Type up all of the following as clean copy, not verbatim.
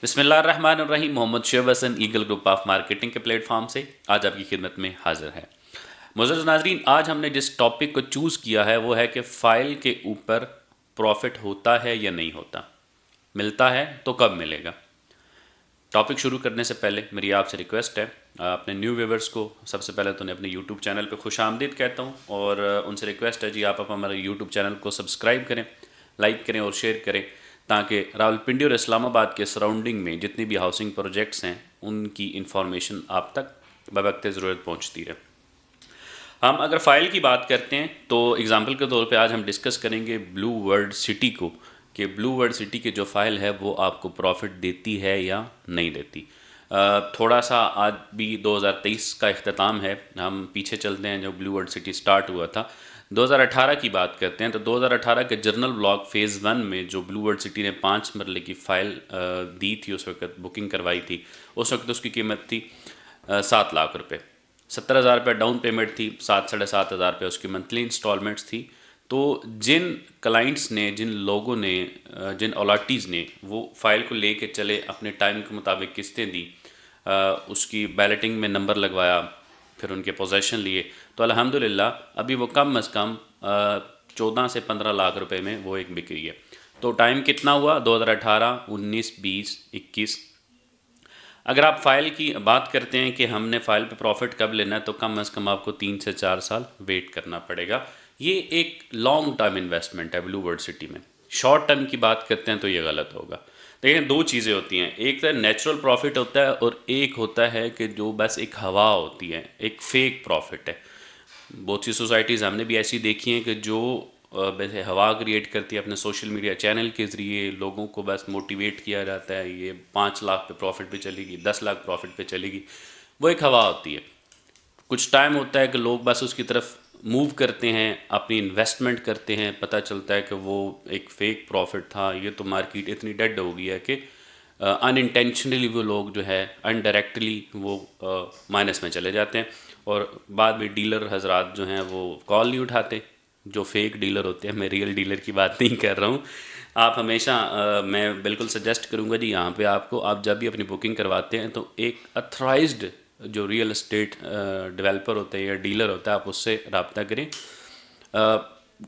बिस्मिल्लाहिर्रहमानिर्रहीम। Mohammad Shoaib Hasan Eagle Group of Marketing के platform से आज आपकी खिदमत में हाजिर है। मुअज़्ज़ज़ नाज़रीन, आज हमने जिस टॉपिक को चूज़ किया है वो है कि फ़ाइल के ऊपर प्रॉफिट होता है या नहीं होता, मिलता है तो कब मिलेगा। टॉपिक शुरू करने से पहले मेरी आपसे रिक्वेस्ट है, अपने न्यू व्यूवर्स को सबसे पहले तो उन्हें अपने यूट्यूब चैनल पे खुशामदीद कहता हूँ और उनसे रिक्वेस्ट है जी आप हमारे यूट्यूब चैनल को सब्सक्राइब करें, लाइक करें और शेयर करें, ताकि रावलपिंडी और इस्लामाबाद के सराउंडिंग में जितनी भी हाउसिंग प्रोजेक्ट्स हैं उनकी इंफॉर्मेशन आप तक बवक्त ज़रूरत पहुँचती रहे। हम अगर फ़ाइल की बात करते हैं तो एग्ज़ाम्पल के तौर पे आज हम डिस्कस करेंगे ब्लू वर्ल्ड सिटी को, कि ब्लू वर्ल्ड सिटी की जो फ़ाइल है वो आपको प्रॉफिट देती है या नहीं देती। थोड़ा सा आज भी 2023 का इख्तिताम है, हम पीछे चलते हैं जब ब्लू वर्ल्ड सिटी स्टार्ट हुआ था। 2018 की बात करते हैं तो 2018 के जर्नल ब्लॉक फ़ेज़ 1 में जो ब्लू वर्ल्ड सिटी ने 5 मरले की फ़ाइल दी थी, उस वक्त बुकिंग करवाई थी, उस वक्त उसकी कीमत थी 7 लाख रुपये। 70,000 रुपये डाउन पेमेंट थी, 7-7,500 रुपये उसकी मंथली इंस्टॉलमेंट्स थी। तो जिन क्लाइंट्स ने, जिन लोगों ने, जिन अलॉटीज़ ने वो फ़ाइल को ले कर चले, अपने टाइम के मुताबिक किस्तें दी, उसकी बैलेटिंग में नंबर लगवाया, फिर उनके पोजेशन लिए, तो अल्हम्दुलिल्लाह अभी वो कम अज़ कम 14 से 15 लाख रुपए में वो एक बिक्री है। तो टाइम कितना हुआ? 2018, 19, 20, 21। अगर आप फ़ाइल की बात करते हैं कि हमने फ़ाइल पे प्रॉफिट कब लेना है, तो कम अज़ कम आपको 3 से 4 साल वेट करना पड़ेगा। ये एक लॉन्ग टर्म इन्वेस्टमेंट है ब्लू वर्ल्ड सिटी में। शॉर्ट टर्म की बात करते हैं तो ये गलत होगा। देखिए, दो चीज़ें होती हैं, एक तो नेचुरल प्रॉफिट होता है और एक होता है कि जो बस एक हवा होती है, एक फेक प्रॉफिट है। बहुत सी सोसाइटीज़ हमने भी ऐसी देखी हैं कि जो वैसे हवा क्रिएट करती है, अपने सोशल मीडिया चैनल के ज़रिए लोगों को बस मोटिवेट किया जाता है, ये 5 लाख पे प्रॉफिट पे चलेगी, 10 लाख प्रॉफिट पे चलेगी। वो एक हवा होती है। कुछ टाइम होता है कि लोग बस उसकी तरफ मूव करते हैं, अपनी इन्वेस्टमेंट करते हैं, पता चलता है कि वो एक फ़ेक प्रॉफिट था, ये तो मार्केट इतनी डेड हो गई है कि अनइंटेंशनली वो लोग जो है अनडायरेक्टली वो माइनस में चले जाते हैं और बाद में डीलर हजरात जो हैं वो कॉल नहीं उठाते, जो फेक डीलर होते हैं। मैं रियल डीलर की बात नहीं कर रहा हूँ। आप हमेशा मैं बिल्कुल सजेस्ट करूँगा जी, यहाँ पे आपको, आप जब भी अपनी बुकिंग करवाते हैं तो एक अथराइज्ड जो रियल एस्टेट डेवलपर होते हैं या डीलर होता है, आप उससे रब्ता करें।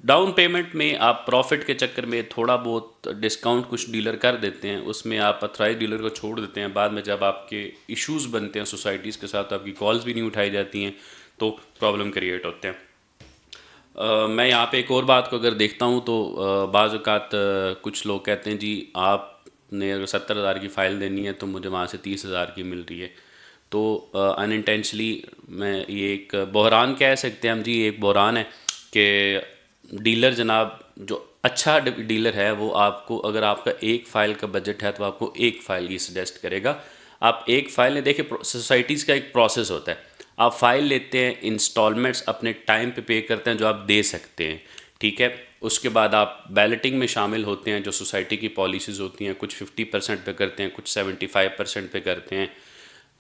डाउन पेमेंट में आप प्रॉफिट के चक्कर में थोड़ा बहुत डिस्काउंट कुछ डीलर कर देते हैं, उसमें आप अथराइज डीलर को छोड़ देते हैं। बाद में जब आपके इश्यूज़ बनते हैं सोसाइटीज़ के साथ, तो आपकी कॉल्स भी नहीं उठाई जाती हैं, तो प्रॉब्लम क्रिएट होते हैं। मैं यहाँ पे एक और बात को अगर देखता हूँ तो बाज़ औक़ात कुछ लोग कहते हैं जी आपने अगर 70,000 की फ़ाइल देनी है तो मुझे वहाँ से 30,000 की मिल रही है। तो अनइंटेंशनली मैं ये एक बहरान कह सकते हैं हम जी, एक बहरान है कि डीलर जनाब जो अच्छा डीलर है वो आपको, अगर आपका एक फ़ाइल का बजट है तो आपको एक फ़ाइल ही सजेस्ट करेगा। आप एक फ़ाइल ने देखिए, सोसाइटीज़ का एक प्रोसेस होता है। आप फ़ाइल लेते हैं, इंस्टॉलमेंट्स अपने टाइम पे करते हैं जो आप दे सकते हैं, ठीक है। उसके बाद आप बैलेटिंग में शामिल होते हैं, जो सोसाइटी की पॉलिसीज़ होती हैं, कुछ 50% पे करते हैं, कुछ 75% पे करते हैं।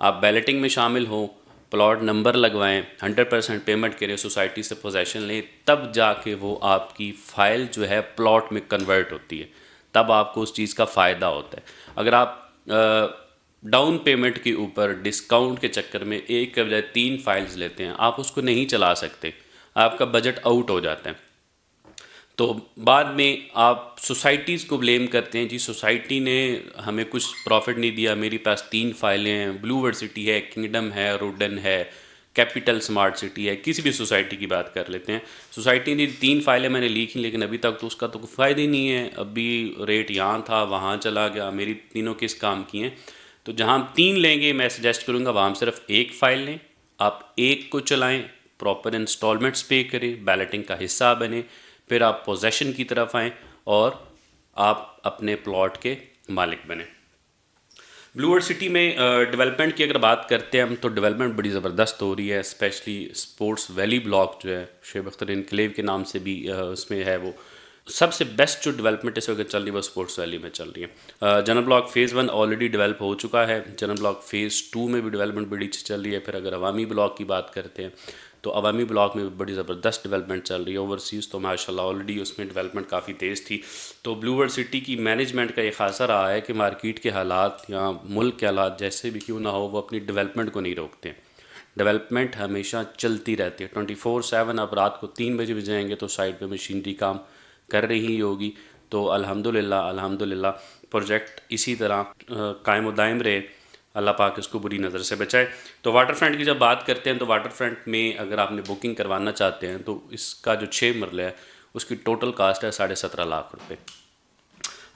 आप बैलेटिंग में शामिल हो, प्लॉट नंबर लगवाएं, 100% पेमेंट करें, सोसाइटी से पोजेसन लें, तब जाके वो आपकी फ़ाइल जो है प्लॉट में कन्वर्ट होती है, तब आपको उस चीज़ का फ़ायदा होता है। अगर आप डाउन पेमेंट के ऊपर डिस्काउंट के चक्कर में एक के बजाय 3 फाइल्स लेते हैं, आप उसको नहीं चला सकते, आपका बजट आउट हो जाता है। तो बाद में आप सोसाइटीज़ को ब्लेम करते हैं जी, सोसाइटी ने हमें कुछ प्रॉफिट नहीं दिया, मेरे पास 3 फाइलें हैं, ब्लू वर्ल्ड सिटी है, किंगडम है, रोडन है, कैपिटल स्मार्ट सिटी है, किसी भी सोसाइटी की बात कर लेते हैं। सोसाइटी ने 3 फाइलें मैंने लिखी, लेकिन अभी तक तो उसका तो कोई फ़ायदा ही नहीं है, अभी रेट यहाँ था वहाँ चला गया, मेरी तीनों किस काम की हैं। तो जहाँ हम 3 लेंगे, मैं सजेस्ट करूँगा वहाँ हम सिर्फ एक फ़ाइल लें, आप एक को चलाएं, प्रॉपर इंस्टॉलमेंट्स पे करें, बैलेटिंग का हिस्सा बने, फिर आप पोजेशन की तरफ आएँ और आप अपने प्लॉट के मालिक बने। ब्लू वर्ल्ड सिटी में डेवलपमेंट की अगर बात करते हैं हम, तो डेवलपमेंट बड़ी ज़बरदस्त हो रही है, स्पेशली स्पोर्ट्स वैली ब्लॉक जो है, शेब अख्तर इनक्लेव के नाम से भी उसमें है, वो सबसे बेस्ट जो डेवलपमेंट इस वक्त चल रही है वो स्पोर्ट्स वैली में चल रही है। General block phase 1 already develop हो चुका है, जनरल ब्लॉक फ़ेज़ 2 में भी डेवलपमेंट बड़ी अच्छी चल रही है। फिर अगर अवामी ब्लॉक की बात करते हैं तो अवामी ब्लॉक में बड़ी ज़बरदस्त डेवलपमेंट चल रही है। ओवरसीज़ तो माशाल्लाह ऑलरेडी उसमें डेवलपमेंट काफ़ी तेज़ थी। तो ब्लू वर्ल्ड सिटी की मैनेजमेंट का ये खासा रहा है कि मार्केट के हालात या मुल्क के हालात जैसे भी क्यों ना हो, वो अपनी डेवलपमेंट को नहीं रोकते हैं। डेवलपमेंट हमेशा चलती रहती है 24/7। अब रात को 3 बजे भी जाएंगे तो साइड पे मशीनरी काम कर रही होगी। तो अल्हम्दुलिल्लाह प्रोजेक्ट इसी तरह कायम दायम रहे, अल्लाह पाक इसको बुरी नज़र से बचाए। तो वाटर फ्रंट की जब बात करते हैं तो वाटर फ्रंट में अगर आपने बुकिंग करवाना चाहते हैं तो इसका जो 6 मरले है उसकी टोटल कास्ट है 17.5 लाख रुपये।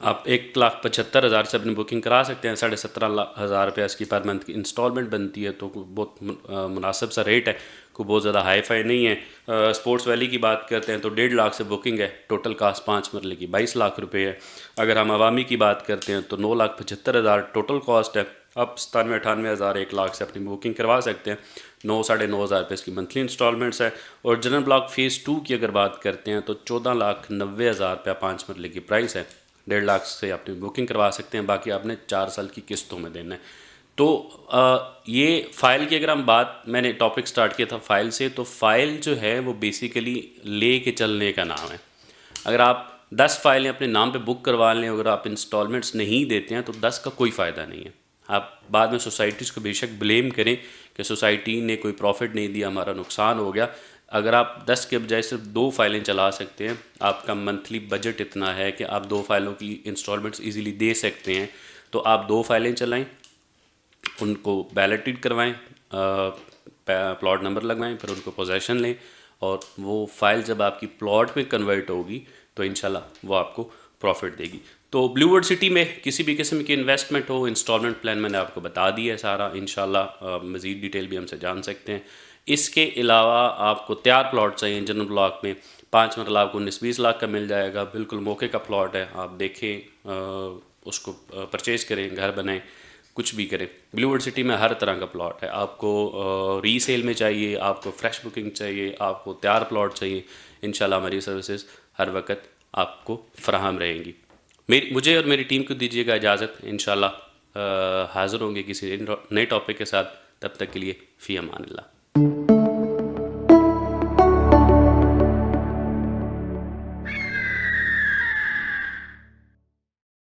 आप 1,75,000 से अपनी बुकिंग करा सकते हैं। 17,500 रुपया इसकी पर मंथ की इंस्टॉलमेंट बनती है। तो बहुत मुनासिब सा रेट है, कोई बहुत ज़्यादा हाई फाई नहीं है। स्पोर्ट्स वैली की बात करते हैं तो 1.5 लाख से बुकिंग है। टोटल कास्ट 5 मरले की 22 लाख रुपये है। अगर हम अवामी की बात करते हैं तो 9,75,000 टोटल कॉस्ट है। अब 97-98,000 1 लाख से अपनी बुकिंग करवा सकते हैं। 9-9,500 रुपये इसकी मंथली इंस्टॉलमेंट्स है। और जनरल ब्लॉक फ़ेज़ 2 की अगर बात करते हैं तो 14,90,000 रुपया 5 मरले की प्राइस है। 1.5 लाख से अपनी बुकिंग करवा सकते हैं, बाकी आपने 4 साल की किस्तों में देना है। तो ये फ़ाइल की अगर हम बात, मैंने टॉपिक स्टार्ट किया था फ़ाइल से, तो फ़ाइल जो है वो बेसिकली ले के चलने का नाम है। अगर आप 10 फाइलें अपने नाम पे बुक करवा लें, अगर आप इंस्टॉलमेंट्स नहीं देते हैं तो 10 का कोई फ़ायदा नहीं है। आप बाद में सोसाइटीज़ को बेशक ब्लेम करें कि सोसाइटी ने कोई प्रॉफिट नहीं दिया, हमारा नुकसान हो गया। अगर आप 10 के बजाय सिर्फ 2 फाइलें चला सकते हैं, आपका मंथली बजट इतना है कि आप 2 फाइलों की इंस्टॉलमेंट्स इजीली दे सकते हैं, तो आप 2 फाइलें चलाएं, उनको बैलेटेड करवाएं, प्लॉट नंबर लगवाएं, फिर उनको पोजेसन लें, और वो फाइल जब आपकी प्लॉट में कन्वर्ट होगी तो इंशाल्लाह वो आपको प्रॉफिट देगी। तो ब्लू वर्ल्ड सिटी में किसी भी किस्म की इन्वेस्टमेंट हो, इंस्टॉलमेंट प्लान मैंने आपको बता दिया है सारा। इंशाल्लाह मज़ीद डिटेल भी हमसे जान सकते हैं। इसके अलावा आपको तैयार प्लॉट चाहिए जनरल ब्लॉक में, 5 मरला आपको 19-20 लाख का मिल जाएगा। बिल्कुल मौके का प्लॉट है, आप देखें, उसको परचेज़ करें, घर बनाएं, कुछ भी करें। ब्लू वर्ल्ड सिटी में हर तरह का प्लॉट है। आपको रीसेल में चाहिए, आपको फ्रेश बुकिंग चाहिए, आपको तैयार प्लॉट चाहिए, इंशाल्लाह हमारी सर्विसेज हर वक्त आपको फराहम रहेंगी। मुझे और मेरी टीम को दीजिएगा इजाज़त। इंशाल्लाह हाज़िर होंगे किसी नए टॉपिक के साथ। तब तक के लिए फ़ी अमान अल्लाह।